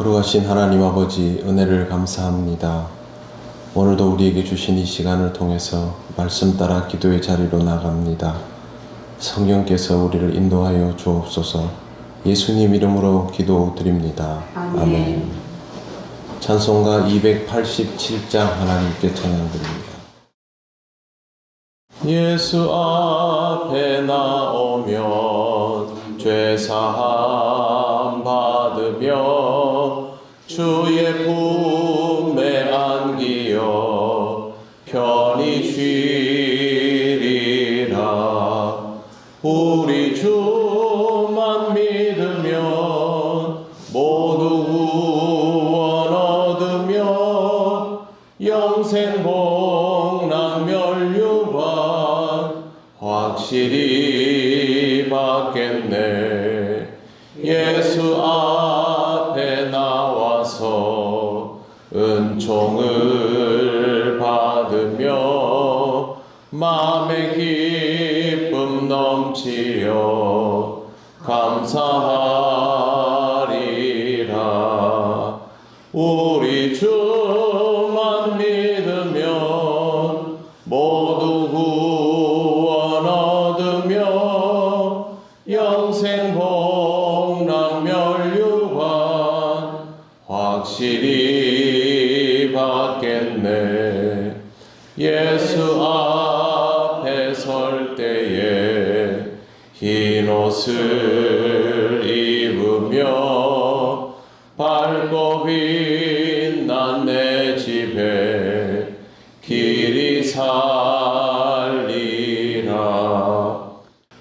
거룩하신 하나님 아버지, 은혜를 감사합니다. 오늘도 우리에게 주신 이 시간을 통해서 말씀 따라 기도의 자리로 나갑니다. 성령께서 우리를 인도하여 주옵소서. 예수님 이름으로 기도드립니다. 아멘. 찬송가 287장 하나님께 찬양드립니다. 예수 앞에 나오면 죄사함 받으며 주의 품에 안기어 편히 쉬리라. 우리 주만 믿으면 모두 구원 얻으며 영생 복락 멸류관 확실히 받겠네. 예수 앞에 나와서 은총을 받으며 마음의 기쁨 넘치어 감사하리라. 우리 주만 믿으면 모두 구원 얻으며 영생 복락 멸류관 확실히 받겠네. 예수 앞에 설 때에 흰 옷을 입으며 밝고 빛난 내 집에 길이 살리라.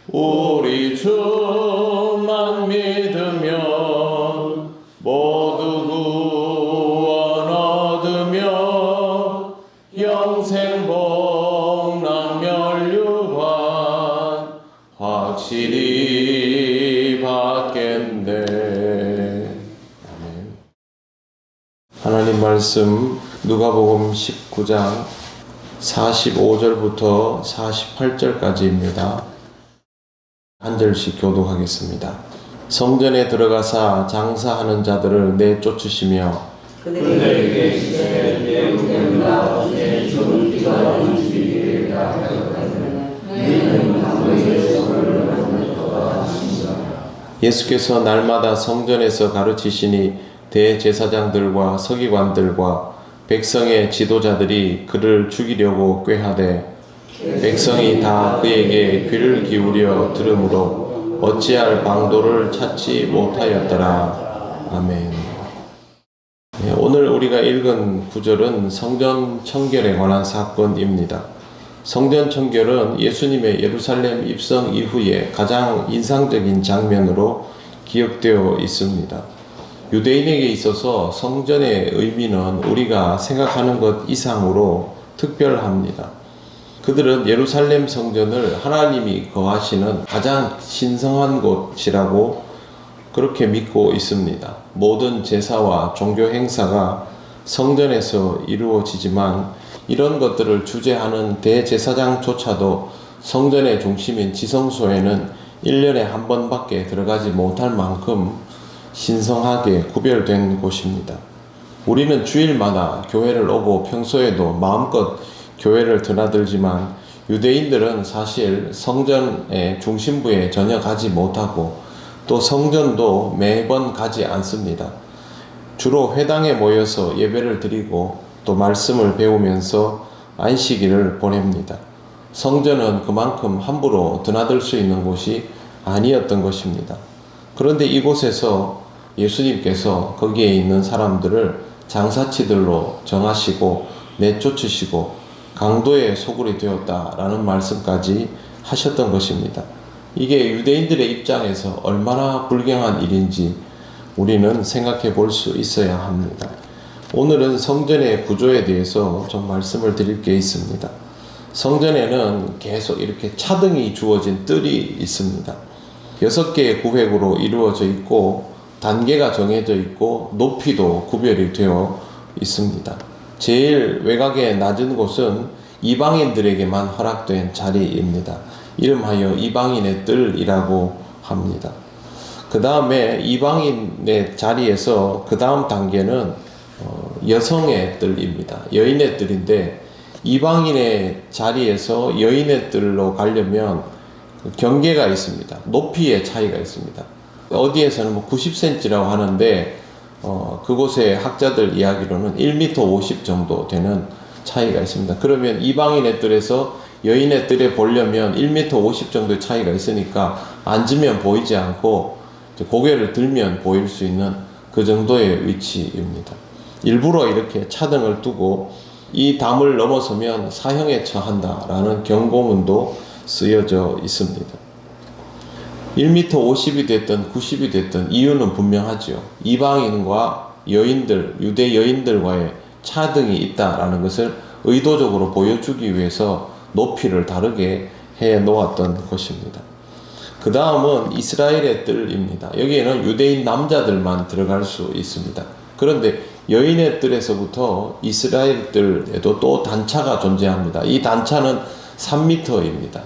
우리 주만 믿으면 모두 구원 얻으며 영생 복락 멸류관 확실히 받겠네. 아멘. 하나님 말씀 누가복음 19장 45절부터 48절까지입니다. 한 절씩 교독하겠습니다. 성전에 들어가사 장사하는 자들을 내쫓으시며 그들에게 이르시되 내 우편과 내 좋은 비가 주시리라 하였거든 너희는 너희의 소를 만들어라 하시니라. 예수께서 날마다 성전에서 가르치시니 대제사장들과 서기관들과 백성의 지도자들이 그를 죽이려고 꾀하되 백성이 다 그에게 귀를 기울여 들으므로 어찌할 방도를 찾지 못하였더라. 아멘. 오늘 우리가 읽은 구절은 성전 청결에 관한 사건입니다. 성전 청결은 예수님의 예루살렘 입성 이후에 가장 인상적인 장면으로 기억되어 있습니다. 유대인에게 있어서 성전의 의미는 우리가 생각하는 것 이상으로 특별합니다. 그들은 예루살렘 성전을 하나님이 거하시는 가장 신성한 곳이라고 그렇게 믿고 있습니다. 모든 제사와 종교 행사가 성전에서 이루어지지만 이런 것들을 주재하는 대제사장조차도 성전의 중심인 지성소에는 1년에 한 번밖에 들어가지 못할 만큼 신성하게 구별된 곳입니다. 우리는 주일마다 교회를 오고 평소에도 마음껏 교회를 드나들지만 유대인들은 사실 성전의 중심부에 전혀 가지 못하고 또 성전도 매번 가지 않습니다. 주로 회당에 모여서 예배를 드리고 또 말씀을 배우면서 안식일을 보냅니다. 성전은 그만큼 함부로 드나들 수 있는 곳이 아니었던 것입니다. 그런데 이곳에서 예수님께서 거기에 있는 사람들을 장사치들로 정하시고 내쫓으시고 강도의 소굴이 되었다라는 말씀까지 하셨던 것입니다. 이게 유대인들의 입장에서 얼마나 불경한 일인지 우리는 생각해 볼 수 있어야 합니다. 오늘은 성전의 구조에 대해서 좀 말씀을 드릴 게 있습니다. 성전에는 계속 이렇게 차등이 주어진 뜰이 있습니다. 6개의 구획으로 이루어져 있고 단계가 정해져 있고 높이도 구별이 되어 있습니다. 제일 외곽의 낮은 곳은 이방인들에게만 허락된 자리입니다. 이름하여 이방인의 뜰이라고 합니다. 그 다음에 이방인의 자리에서 그 다음 단계는 여성의 뜰입니다. 여인의 뜰인데 이방인의 자리에서 여인의 뜰로 가려면 경계가 있습니다. 높이의 차이가 있습니다. 어디에서는 뭐 90cm라고 하는데 그곳의 학자들 이야기로는 1m 50 정도 되는 차이가 있습니다. 그러면 이방인의 뜰에서 여인의 뜰에 보려면 1m 50 정도의 차이가 있으니까 앉으면 보이지 않고 고개를 들면 보일 수 있는 그 정도의 위치입니다. 일부러 이렇게 차등을 두고 이 담을 넘어서면 사형에 처한다라는 경고문도 쓰여져 있습니다. 1m 50이 됐든 90이 됐든 이유는 분명하죠. 이방인과 여인들, 유대 여인들과의 차등이 있다라는 것을 의도적으로 보여주기 위해서 높이를 다르게 해 놓았던 것입니다. 그 다음은 이스라엘의 뜰입니다. 여기에는 유대인 남자들만 들어갈 수 있습니다. 그런데 여인의 뜰에서부터 이스라엘 뜰에도 또 단차가 존재합니다. 이 단차는 3m입니다.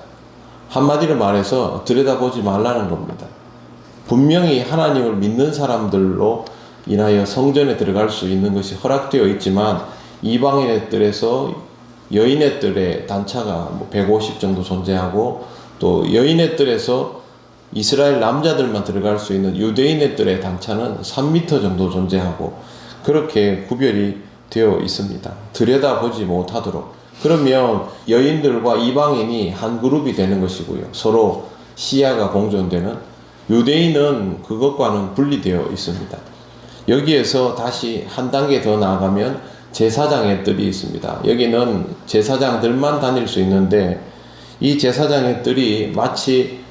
한마디로 말해서 들여다보지 말라는 겁니다. 분명히 하나님을 믿는 사람들로 인하여 성전에 들어갈 수 있는 것이 허락되어 있지만 이방인의 뜰에서 여인의 뜰의 단차가 150 정도 존재하고 또 여인의 뜰에서 이스라엘 남자들만 들어갈 수 있는 유대인의 뜰의 단차는 3m 정도 존재하고 그렇게 구별이 되어 있습니다. 들여다보지 못하도록. 그러면 여인들과 이방인이 한 그룹이 되는 것이고요. 서로 시야가 공존되는. 유대인은 그것과는 분리되어 있습니다. 여기에서 다시 한 단계 더 나아가면 제사장의 뜰이 있습니다. 여기는 제사장들만 다닐 수 있는데 이 제사장의 뜰이 마치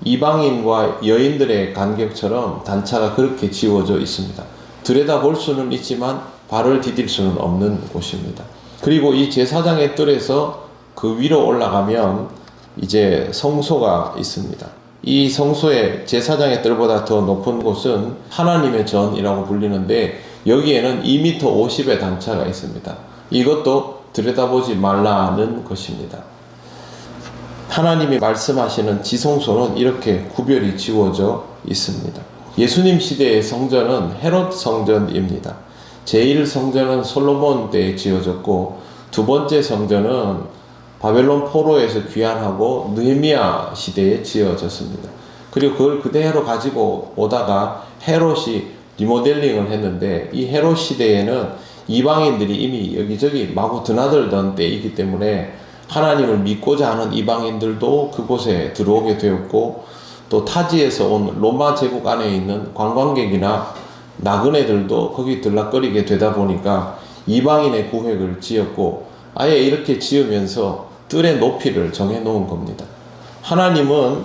이방인과 여인들의 간격처럼 단차가 그렇게 지워져 있습니다. 들여다볼 수는 있지만 발을 디딜 수는 없는 곳입니다. 그리고 이 제사장의 뜰에서 그 위로 올라가면 이제 성소가 있습니다. 이 성소의 제사장의 뜰보다 더 높은 곳은 하나님의 전이라고 불리는데 여기에는 2m 50의 단차가 있습니다. 이것도 들여다보지 말라는 것입니다. 하나님이 말씀하시는 지성소는 이렇게 구별이 지워져 있습니다. 예수님 시대의 성전은 헤롯 성전입니다. 제1성전은 솔로몬 때에 지어졌고 두 번째 성전은 바벨론 포로에서 귀환하고 느헤미야 시대에 지어졌습니다. 그리고 그걸 그대로 가지고 오다가 헤롯이 리모델링을 했는데 이 헤롯 시대에는 이방인들이 이미 여기저기 마구 드나들던 때이기 때문에 하나님을 믿고자 하는 이방인들도 그곳에 들어오게 되었고 또 타지에서 온 로마 제국 안에 있는 관광객이나 나그네들도 거기 들락거리게 되다 보니까 이방인의 구획을 지었고 아예 이렇게 지으면서 뜰의 높이를 정해 놓은 겁니다. 하나님은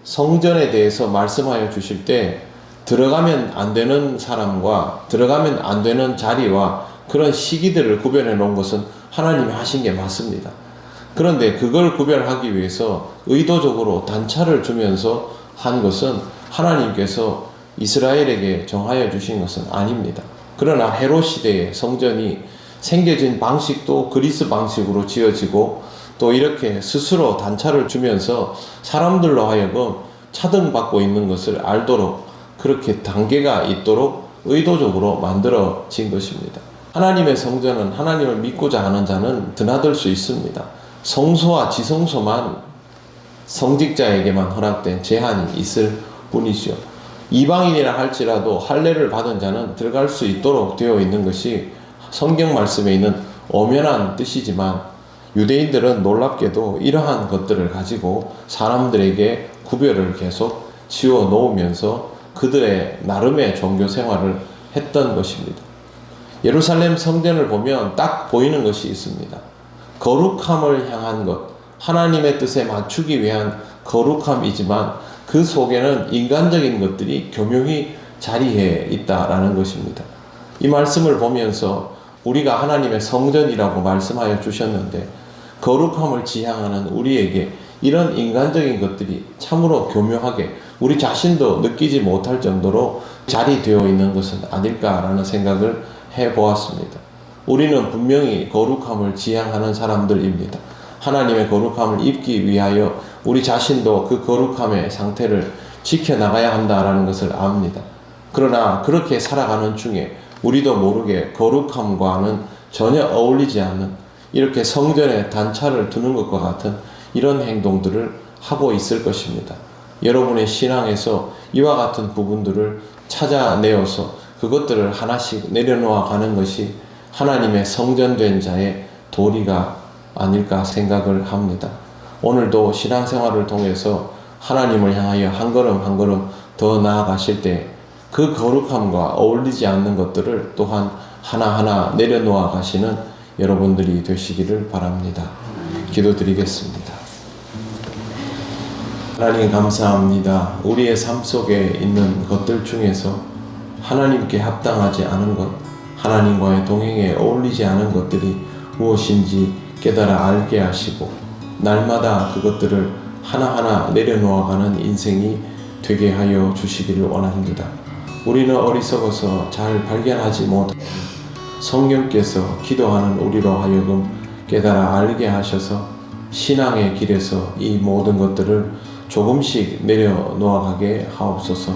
성전에 대해서 말씀하여 주실 때 들어가면 안 되는 사람과 들어가면 안 되는 자리와 그런 시기들을 구별해 놓은 것은 하나님이 하신 게 맞습니다. 그런데 그걸 구별하기 위해서 의도적으로 단차를 주면서 한 것은 하나님께서 이스라엘에게 정하여 주신 것은 아닙니다. 그러나 헤롯 시대의 성전이 생겨진 방식도 그리스 방식으로 지어지고 또 이렇게 스스로 단차를 주면서 사람들로 하여금 차등받고 있는 것을 알도록 그렇게 단계가 있도록 의도적으로 만들어진 것입니다. 하나님의 성전은 하나님을 믿고자 하는 자는 드나들 수 있습니다. 성소와 지성소만 성직자에게만 허락된 제한이 있을 뿐이죠. 이방인이라 할지라도 할례를 받은 자는 들어갈 수 있도록 되어 있는 것이 성경 말씀에 있는 엄연한 뜻이지만 유대인들은 놀랍게도 이러한 것들을 가지고 사람들에게 구별을 계속 지어 놓으면서 그들의 나름의 종교 생활을 했던 것입니다. 예루살렘 성전을 보면 딱 보이는 것이 있습니다. 거룩함을 향한 것, 하나님의 뜻에 맞추기 위한 거룩함이지만 그 속에는 인간적인 것들이 교묘히 자리해 있다라는 것입니다. 이 말씀을 보면서 우리가 하나님의 성전이라고 말씀하여 주셨는데 거룩함을 지향하는 우리에게 이런 인간적인 것들이 참으로 교묘하게 우리 자신도 느끼지 못할 정도로 자리되어 있는 것은 아닐까라는 생각을 해보았습니다. 우리는 분명히 거룩함을 지향하는 사람들입니다. 하나님의 거룩함을 입기 위하여 우리 자신도 그 거룩함의 상태를 지켜나가야 한다라는 것을 압니다. 그러나 그렇게 살아가는 중에 우리도 모르게 거룩함과는 전혀 어울리지 않는 이렇게 성전에 단차를 두는 것과 같은 이런 행동들을 하고 있을 것입니다. 여러분의 신앙에서 이와 같은 부분들을 찾아내어서 그것들을 하나씩 내려놓아 가는 것이 하나님의 성전된 자의 도리가 아닐까 생각을 합니다. 오늘도 신앙생활을 통해서 하나님을 향하여 한 걸음 한 걸음 더 나아가실 때 그 거룩함과 어울리지 않는 것들을 또한 하나하나 내려놓아 가시는 여러분들이 되시기를 바랍니다. 기도드리겠습니다. 하나님 감사합니다. 우리의 삶 속에 있는 것들 중에서 하나님께 합당하지 않은 것, 하나님과의 동행에 어울리지 않은 것들이 무엇인지 깨달아 알게 하시고 날마다 그것들을 하나하나 내려놓아가는 인생이 되게 하여 주시기를 원합니다. 우리는 어리석어서 잘 발견하지 못하고 성령께서 기도하는 우리로 하여금 깨달아 알게 하셔서 신앙의 길에서 이 모든 것들을 조금씩 내려놓아가게 하옵소서.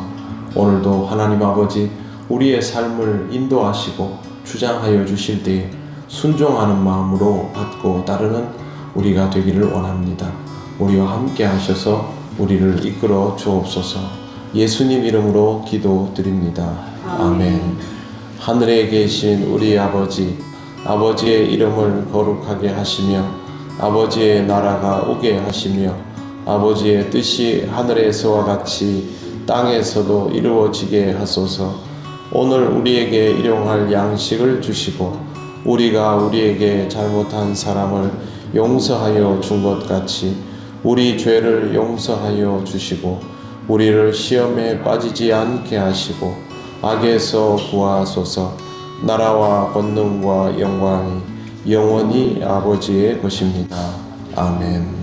오늘도 하나님 아버지 우리의 삶을 인도하시고 주장하여 주실 때에 순종하는 마음으로 받고 따르는 우리가 되기를 원합니다. 우리와 함께 하셔서 우리를 이끌어 주옵소서. 예수님 이름으로 기도드립니다. 아멘. 하늘에 계신 우리 아버지, 아버지의 이름을 거룩하게 하시며 아버지의 나라가 오게 하시며 아버지의 뜻이 하늘에서와 같이 땅에서도 이루어지게 하소서. 오늘 우리에게 일용할 양식을 주시고 우리가 우리에게 잘못한 사람을 용서하여 준 것 같이 우리 죄를 용서하여 주시고 우리를 시험에 빠지지 않게 하시고 악에서 구하소서. 나라와 권능과 영광이 영원히 아버지의 것입니다. 아멘.